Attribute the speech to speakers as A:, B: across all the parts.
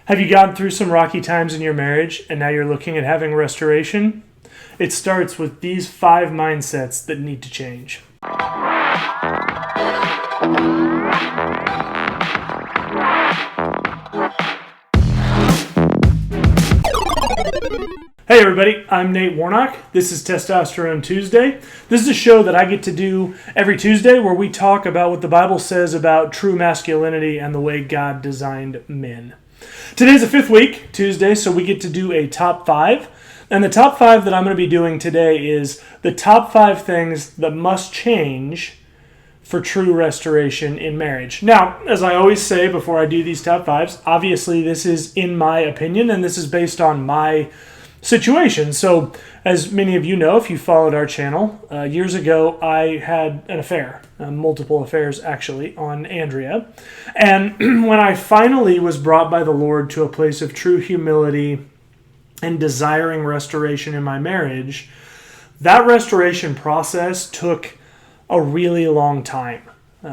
A: Have you gone through some rocky times in your marriage and now you're looking at having restoration? It starts with these 5 mindsets that need to change. Hey everybody, I'm Nate Warnock. This is Testosterone Tuesday. This is a show that I get to do every Tuesday where we talk about what the Bible says about true masculinity and the way God designed men. Today's a 5th week, Tuesday, so we get to do a top 5. And the top 5 that I'm going to be doing today is the top 5 things that must change for true restoration in marriage. Now, as I always say before I do these top 5s, obviously this is in my opinion and this is based on my situation. So, as many of you know, if you followed our channel, years ago I had an affair, multiple affairs actually, on Andrea. And when I finally was brought by the Lord to a place of true humility and desiring restoration in my marriage, that restoration process took a really long time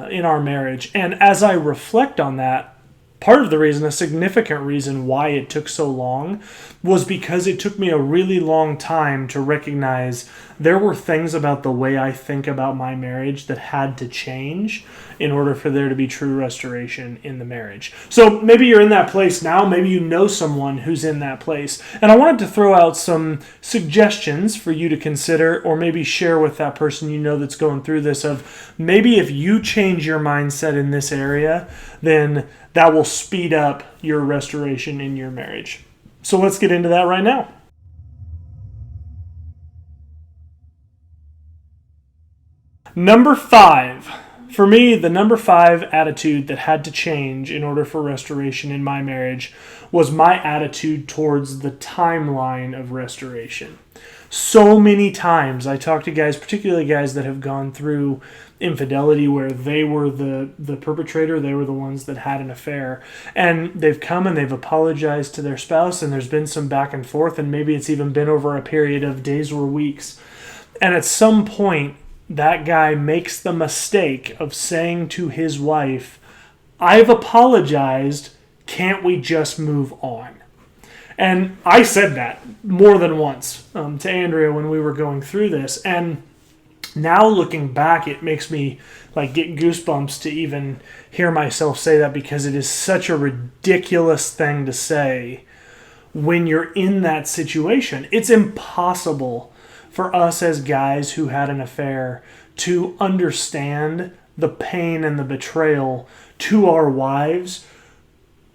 A: in our marriage. And as I reflect on that, part of the reason, a significant reason why it took so long, was because it took me a really long time to recognize there were things about the way I think about my marriage that had to change in order for there to be true restoration in the marriage. So maybe you're in that place now, maybe you know someone who's in that place. And I wanted to throw out some suggestions for you to consider, or maybe share with that person you know that's going through this, of maybe if you change your mindset in this area, then that will speed up your restoration in your marriage. So let's get into that right now. Number 5. For me, the number 5 attitude that had to change in order for restoration in my marriage was my attitude towards the timeline of restoration. So many times I talk to guys, particularly guys that have gone through infidelity where they were the perpetrator, they were the ones that had an affair, and they've come and they've apologized to their spouse, and there's been some back and forth, and maybe it's even been over a period of days or weeks. And at some point, that guy makes the mistake of saying to his wife, "I've apologized, can't we just move on?" And I said that more than once to Andrea when we were going through this. And now looking back, it makes me get goosebumps to even hear myself say that, because it is such a ridiculous thing to say when you're in that situation. It's impossible for us as guys who had an affair to understand the pain and the betrayal to our wives.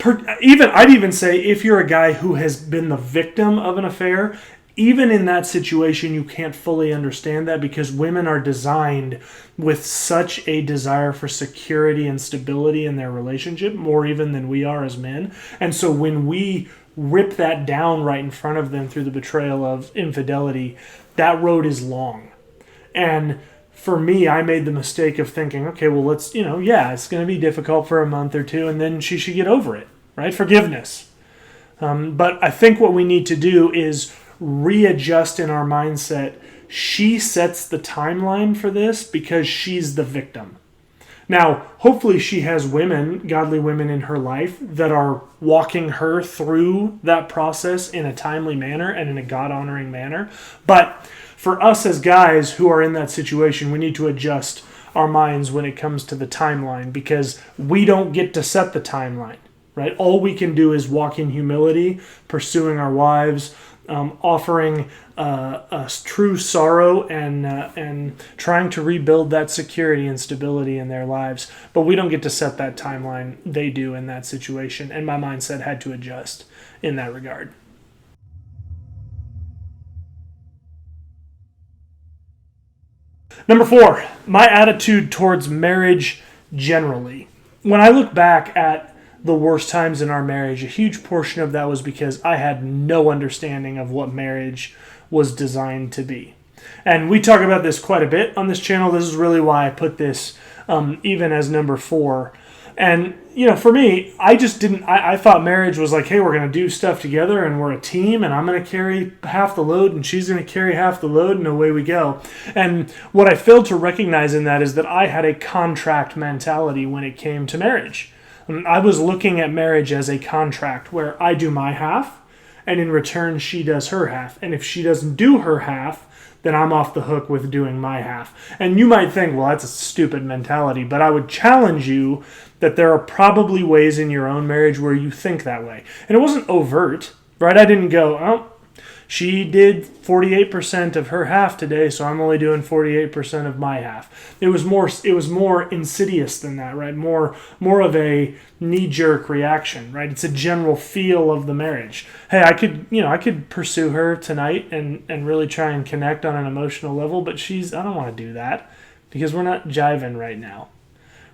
A: I'd even say if you're a guy who has been the victim of an affair, even in that situation, you can't fully understand that, because women are designed with such a desire for security and stability in their relationship, more even than we are as men. And so when we rip that down right in front of them through the betrayal of infidelity, that road is long. And for me, I made the mistake of thinking, okay, well, it's going to be difficult for a month or two, and then she should get over it, right? Forgiveness. But I think what we need to do is readjust in our mindset. She sets the timeline for this because she's the victim. Now, hopefully she has women, godly women in her life that are walking her through that process in a timely manner and in a God-honoring manner. But for us as guys who are in that situation, we need to adjust our minds when it comes to the timeline, because we don't get to set the timeline, right? All we can do is walk in humility, pursuing our wives, offering us true sorrow and trying to rebuild that security and stability in their lives. But we don't get to set that timeline. They do in that situation. And my mindset had to adjust in that regard. Number 4, my attitude towards marriage generally. When I look back at the worst times in our marriage, a huge portion of that was because I had no understanding of what marriage was designed to be. And we talk about this quite a bit on this channel. This is really why I put this even as number 4. And, for me, I thought marriage was like, hey, we're going to do stuff together and we're a team and I'm going to carry half the load and she's going to carry half the load and away we go. And what I failed to recognize in that is that I had a contract mentality when it came to marriage. I was looking at marriage as a contract where I do my half, and in return she does her half. And if she doesn't do her half, then I'm off the hook with doing my half. And you might think, well, that's a stupid mentality, but I would challenge you that there are probably ways in your own marriage where you think that way. And it wasn't overt, right? I didn't go, oh, she did 48% of her half today, so I'm only doing 48% of my half. It was more insidious than that, right? More of a knee-jerk reaction, right? It's a general feel of the marriage. Hey, I could pursue her tonight and really try and connect on an emotional level, but I don't want to do that because we're not jiving right now.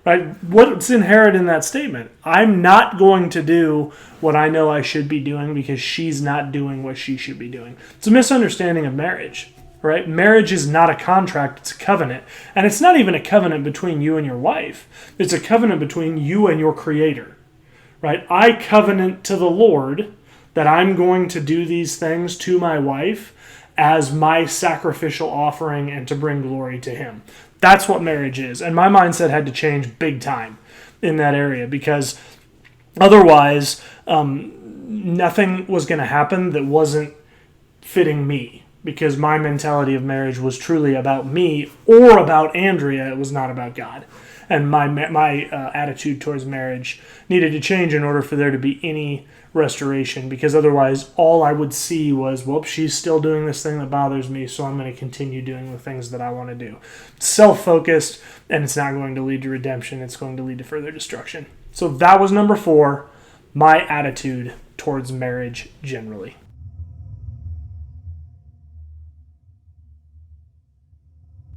A: Right? What's inherent in that statement? I'm not going to do what I know I should be doing because she's not doing what she should be doing. It's a misunderstanding of marriage, right? Marriage is not a contract, it's a covenant. And it's not even a covenant between you and your wife. It's a covenant between you and your Creator, right? I covenant to the Lord that I'm going to do these things to my wife as my sacrificial offering and to bring glory to Him. That's what marriage is. And my mindset had to change big time in that area because otherwise nothing was going to happen that wasn't fitting me, because my mentality of marriage was truly about me or about Andrea. It was not about God. And my attitude towards marriage needed to change in order for there to be any restoration, because otherwise all I would see was, well, she's still doing this thing that bothers me, so I'm going to continue doing the things that I want to do. It's self-focused, and it's not going to lead to redemption. It's going to lead to further destruction. So that was number 4, my attitude towards marriage generally.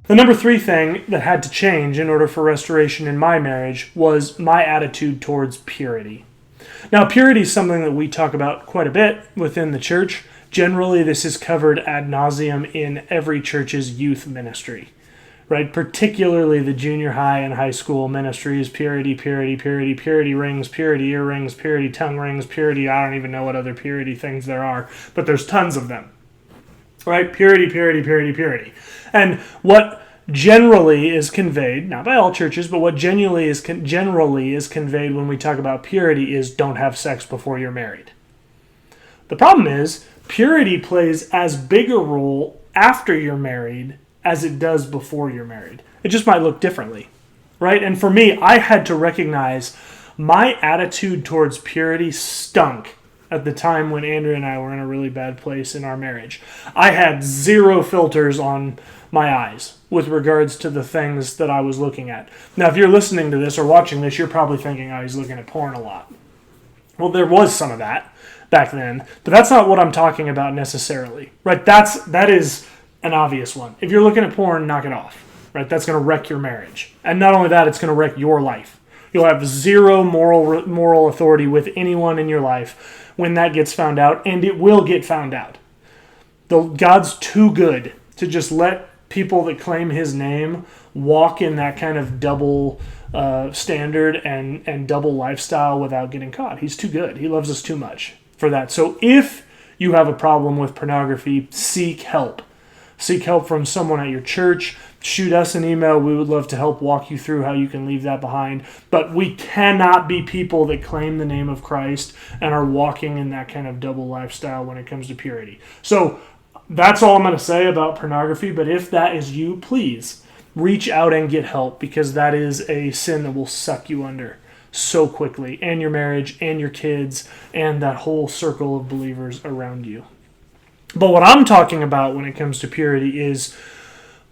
A: The number 3 thing that had to change in order for restoration in my marriage was my attitude towards purity. Now, purity is something that we talk about quite a bit within the church. Generally, this is covered ad nauseum in every church's youth ministry, right? Particularly the junior high and high school ministries. Purity, purity, purity, purity rings, purity earrings, purity tongue rings, purity, I don't even know what other purity things there are, but there's tons of them, right? Purity, purity, purity, purity. And what generally is conveyed, not by all churches, but what generally is conveyed when we talk about purity is don't have sex before you're married. The problem is purity plays as big a role after you're married as it does before you're married. It just might look differently, right? And for me, I had to recognize my attitude towards purity stunk at the time when Andrea and I were in a really bad place in our marriage. I had zero filters on my eyes with regards to the things that I was looking at. Now, if you're listening to this or watching this, you're probably thinking, oh, he's looking at porn a lot. Well, there was some of that back then, but that's not what I'm talking about necessarily, right? That is an obvious one. If you're looking at porn, knock it off, right? That's going to wreck your marriage. And not only that, it's going to wreck your life. You'll have zero moral authority with anyone in your life when that gets found out, and it will get found out. God's too good to just let people that claim His name walk in that kind of double standard and double lifestyle without getting caught. He's too good. He loves us too much for that. So if you have a problem with pornography, seek help. Seek help from someone at your church. Shoot us an email. We would love to help walk you through how you can leave that behind. But we cannot be people that claim the name of Christ and are walking in that kind of double lifestyle when it comes to purity. So that's all I'm going to say about pornography. But if that is you, please reach out and get help, because that is a sin that will suck you under so quickly, and your marriage and your kids and that whole circle of believers around you. But what I'm talking about when it comes to purity is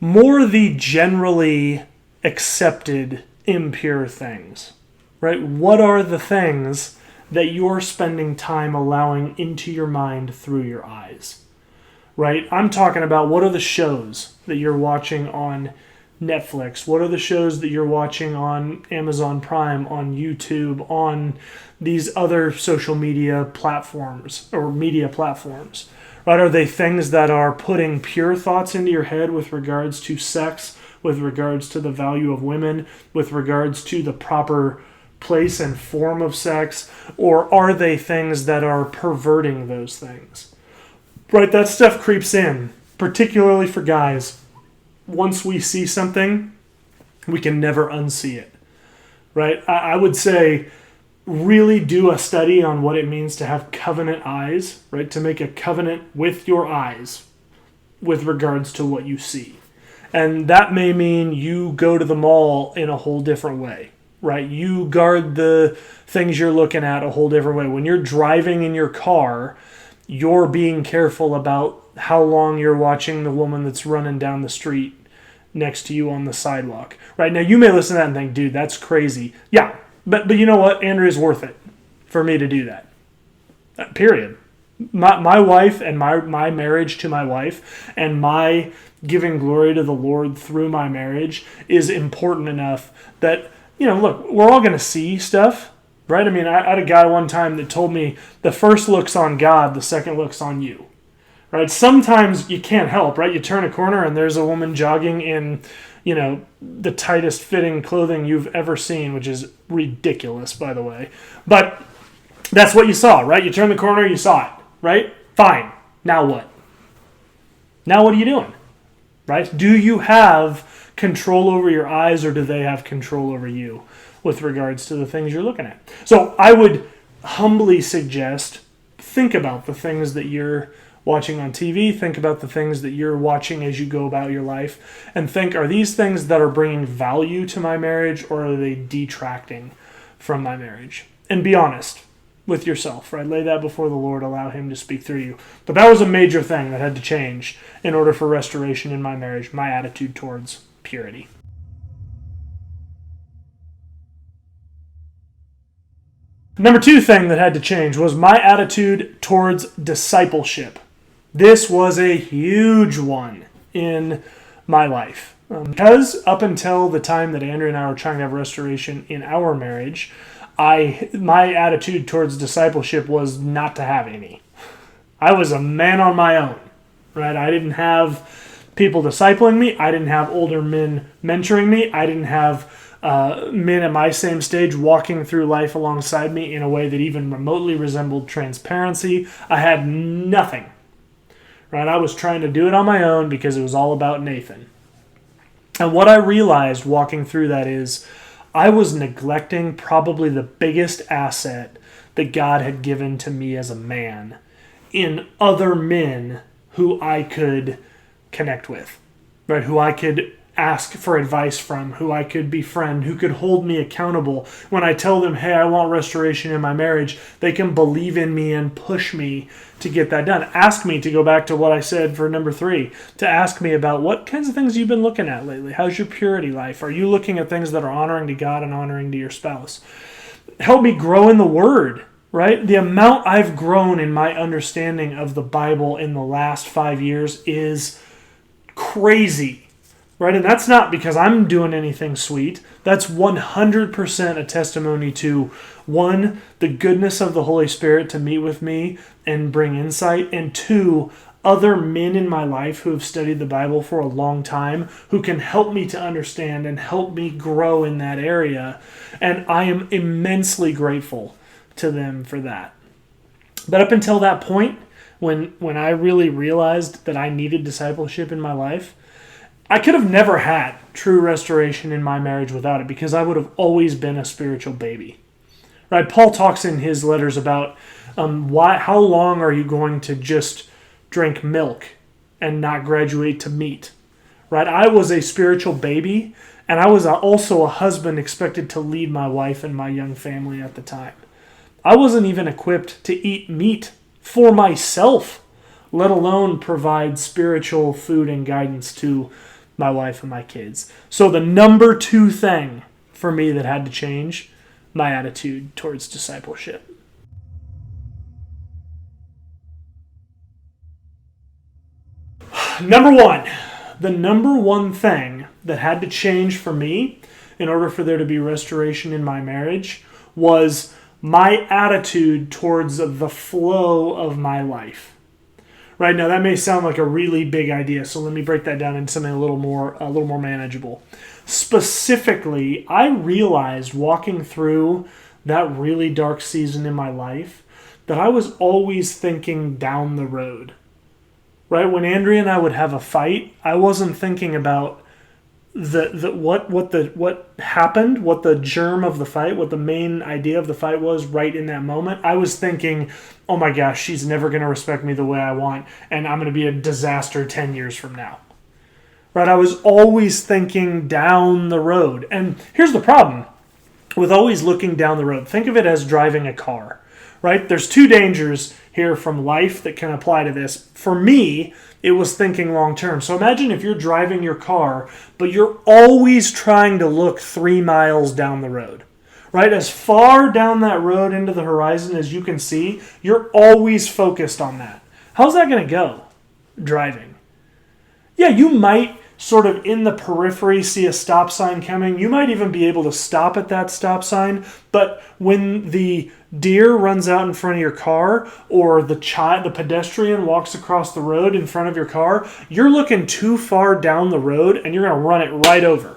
A: more the generally accepted impure things, right? What are the things that you're spending time allowing into your mind through your eyes, right? I'm talking about what are the shows that you're watching on Netflix? What are the shows that you're watching on Amazon Prime, on YouTube, on these other social media platforms or media platforms? Right? Are they things that are putting pure thoughts into your head with regards to sex, with regards to the value of women, with regards to the proper place and form of sex? Or are they things that are perverting those things? Right? That stuff creeps in, particularly for guys. Once we see something, we can never unsee it. Right? I would say really do a study on what it means to have covenant eyes, right? To make a covenant with your eyes with regards to what you see. And that may mean you go to the mall in a whole different way, right? You guard the things you're looking at a whole different way. When you're driving in your car, you're being careful about how long you're watching the woman that's running down the street next to you on the sidewalk. Right now, you may listen to that and think, dude, that's crazy. Yeah, but you know what? Andrea's worth it for me to do that. Period. My wife and my marriage to my wife and my giving glory to the Lord through my marriage is important enough that, look, we're all going to see stuff, right? I mean, I had a guy one time that told me the first look's on God, the second look's on you. Right? Sometimes you can't help, right? You turn a corner and there's a woman jogging in, the tightest fitting clothing you've ever seen, which is ridiculous, by the way. But that's what you saw, right? You turn the corner, you saw it, right? Fine. Now what? Now what are you doing? Right? Do you have control over your eyes, or do they have control over you with regards to the things you're looking at? So I would humbly suggest, think about the things that you're watching on TV, think about the things that you're watching as you go about your life, and think, are these things that are bringing value to my marriage, or are they detracting from my marriage? And be honest with yourself, right? Lay that before the Lord, allow Him to speak through you. But that was a major thing that had to change in order for restoration in my marriage, my attitude towards purity. Number 2 thing that had to change was my attitude towards discipleship. This was a huge one in my life. Because up until the time that Andrea and I were trying to have restoration in our marriage, my attitude towards discipleship was not to have any. I was a man on my own, right? I didn't have people discipling me. I didn't have older men mentoring me. I didn't have men at my same stage walking through life alongside me in a way that even remotely resembled transparency. I had nothing. Right? I was trying to do it on my own because it was all about Nathan. And what I realized walking through that is I was neglecting probably the biggest asset that God had given to me as a man in other men who I could connect with, right? Who I could ask for advice from, who I could befriend, who could hold me accountable. When I tell them, hey, I want restoration in my marriage, they can believe in me and push me to get that done. Ask me, to go back to what I said for number 3, to ask me about what kinds of things you've been looking at lately. How's your purity life? Are you looking at things that are honoring to God and honoring to your spouse? Help me grow in the Word, right? The amount I've grown in my understanding of the Bible in the last 5 years is crazy. Right, and that's not because I'm doing anything sweet. That's 100% a testimony to, 1, the goodness of the Holy Spirit to meet with me and bring insight, and 2, other men in my life who have studied the Bible for a long time who can help me to understand and help me grow in that area. And I am immensely grateful to them for that. But up until that point, when I really realized that I needed discipleship in my life, I could have never had true restoration in my marriage without it, because I would have always been a spiritual baby. Right? Paul talks in his letters about how long are you going to just drink milk and not graduate to meat? Right? I was a spiritual baby, and I was also a husband expected to lead my wife and my young family at the time. I wasn't even equipped to eat meat for myself, let alone provide spiritual food and guidance to my wife and my kids. So the number 2 thing for me that had to change, my attitude towards discipleship. Number 1. The number 1 thing that had to change for me in order for there to be restoration in my marriage was my attitude towards the flow of my life. Right, now that may sound like a really big idea, so let me break that down into something a little more manageable. Specifically, I realized walking through that really dark season in my life that I was always thinking down the road. Right, when Andrea and I would have a fight, I wasn't thinking about what happened, what the germ of the fight, what the main idea of the fight was right in that moment, I was thinking, oh my gosh, she's never going to respect me the way I want, and I'm going to be a disaster 10 years from now. Right? I was always thinking down the road. And here's the problem with always looking down the road. Think of it as driving a car. Right? There's two dangers here from life that can apply to this. For me, it was thinking long term. So imagine if you're driving your car, but you're always trying to look 3 miles down the road. Right? As far down that road into the horizon as you can see, you're always focused on that. How's that going to go? Driving. Yeah, you might sort of in the periphery see a stop sign coming. You might even be able to stop at that stop sign. But when the deer runs out in front of your car, or the pedestrian walks across the road in front of your car, you're looking too far down the road and you're going to run it right over.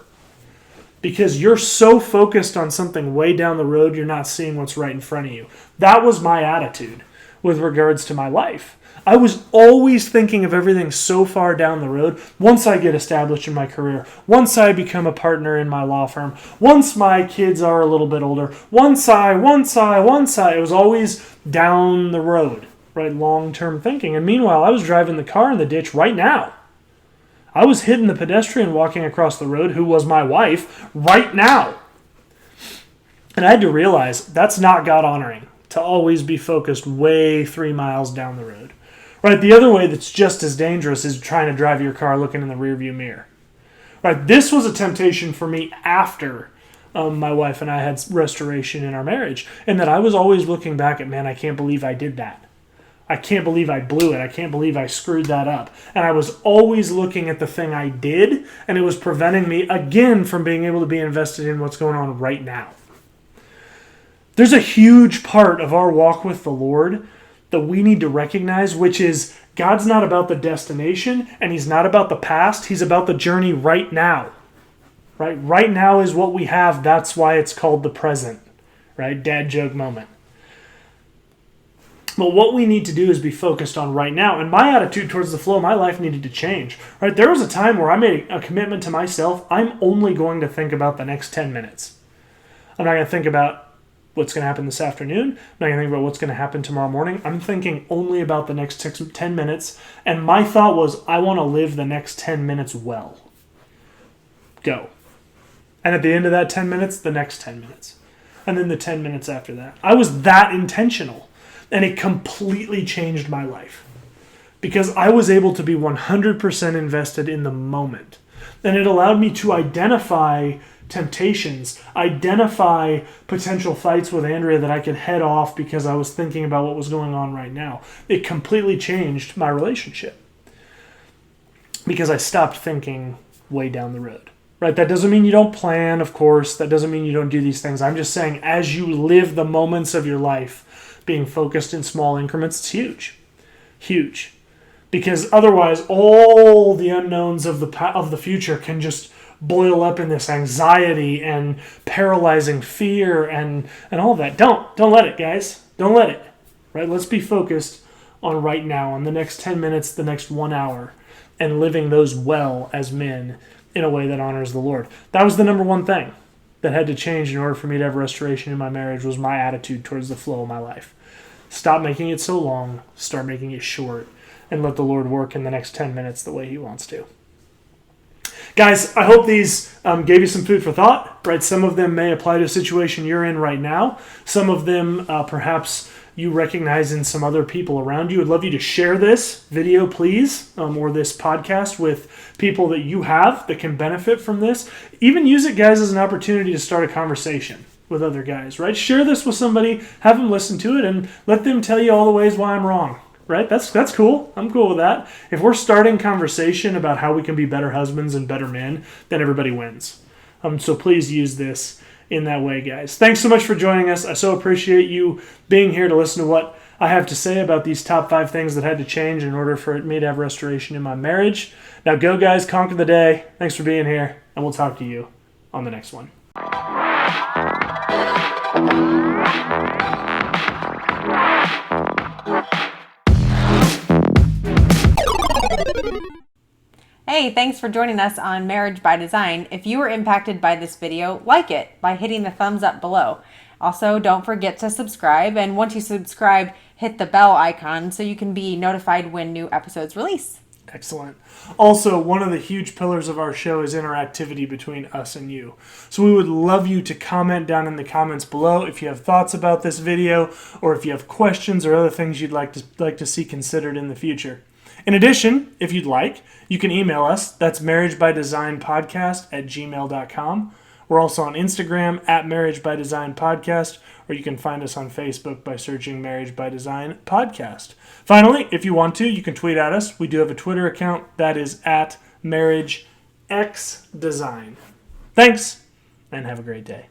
A: Because you're so focused on something way down the road, you're not seeing what's right in front of you. That was my attitude with regards to my life. I was always thinking of everything so far down the road. Once I get established in my career, once I become a partner in my law firm, once my kids are a little bit older, once I. It was always down the road, right? Long-term thinking. And meanwhile, I was driving the car in the ditch right now. I was hitting the pedestrian walking across the road, who was my wife, right now. And I had to realize that's not God-honoring, to always be focused way 3 miles down the road. Right, the other way that's just as dangerous is trying to drive your car looking in the rearview mirror. Right, this was a temptation for me after my wife and I had restoration in our marriage, and that I was always looking back at, man, I can't believe I did that. I can't believe I blew it. I can't believe I screwed that up. And I was always looking at the thing I did, and it was preventing me, again, from being able to be invested in what's going on right now. There's a huge part of our walk with the Lord that we need to recognize, which is God's not about the destination and He's not about the past. He's about the journey right now. Right? Right now is what we have. That's why it's called the present. Right? Dad joke moment. But what we need to do is be focused on right now. And my attitude towards the flow of my life needed to change. Right? There was a time where I made a commitment to myself. I'm only going to think about the next 10 minutes. I'm not going to think about what's going to happen this afternoon. I'm not going to think about what's going to happen tomorrow morning. I'm thinking only about the next 10 minutes. And my thought was, I want to live the next 10 minutes well. Go. And at the end of that 10 minutes, the next 10 minutes. And then the 10 minutes after that. I was that intentional. And it completely changed my life. Because I was able to be 100% invested in the moment. And it allowed me to identify temptations, identify potential fights with Andrea that I could head off because I was thinking about what was going on right now. It completely changed my relationship because I stopped thinking way down the road. Right? That doesn't mean you don't plan, of course. That doesn't mean you don't do these things. I'm just saying, as you live the moments of your life, being focused in small increments, it's huge. Huge. Because otherwise, all the unknowns of the future can just boil up in this anxiety and paralyzing fear and all that. Don't let it, guys. Don't let it. Right? Let's be focused on right now, on the next 10 minutes, the next 1 hour, and living those well as men in a way that honors the Lord. That was the number one thing that had to change in order for me to have restoration in my marriage, was my attitude towards the flow of my life. Stop making it so long, start making it short, and let the Lord work in the next 10 minutes the way He wants to. Guys, I hope these gave you some food for thought, right? Some of them may apply to a situation you're in right now. Some of them perhaps you recognize in some other people around you. I'd love you to share this video, please, or this podcast with people that you have that can benefit from this. Even use it, guys, as an opportunity to start a conversation with other guys, right? Share this with somebody, have them listen to it, and let them tell you all the ways why I'm wrong. Right? That's cool. I'm cool with that. If we're starting conversation about how we can be better husbands and better men, then everybody wins. So please use this in that way, guys. Thanks so much for joining us. I so appreciate you being here to listen to what I have to say about these top 5 things that had to change in order for me to have restoration in my marriage. Now go, guys. Conquer the day. Thanks for being here, and we'll talk to you on the next one.
B: Hey Hey, thanks for joining us on Marriage by Design. If you were impacted by this video, like it by hitting the thumbs up below. Also, don't forget to subscribe, and once you subscribe, hit the bell icon so you can be notified when new episodes release.
A: Excellent. Also, one of the huge pillars of our show is interactivity between us and you. So we would love you to comment down in the comments below if you have thoughts about this video, or if you have questions or other things you'd like to see considered in the future. In addition, if you'd like, you can email us. That's marriagebydesignpodcast@gmail.com. We're also on Instagram @marriagebydesignpodcast, or you can find us on Facebook by searching Marriage by Design Podcast. Finally, if you want to, you can tweet at us. We do have a Twitter account that is @MarriageXDesign. Thanks, and have a great day.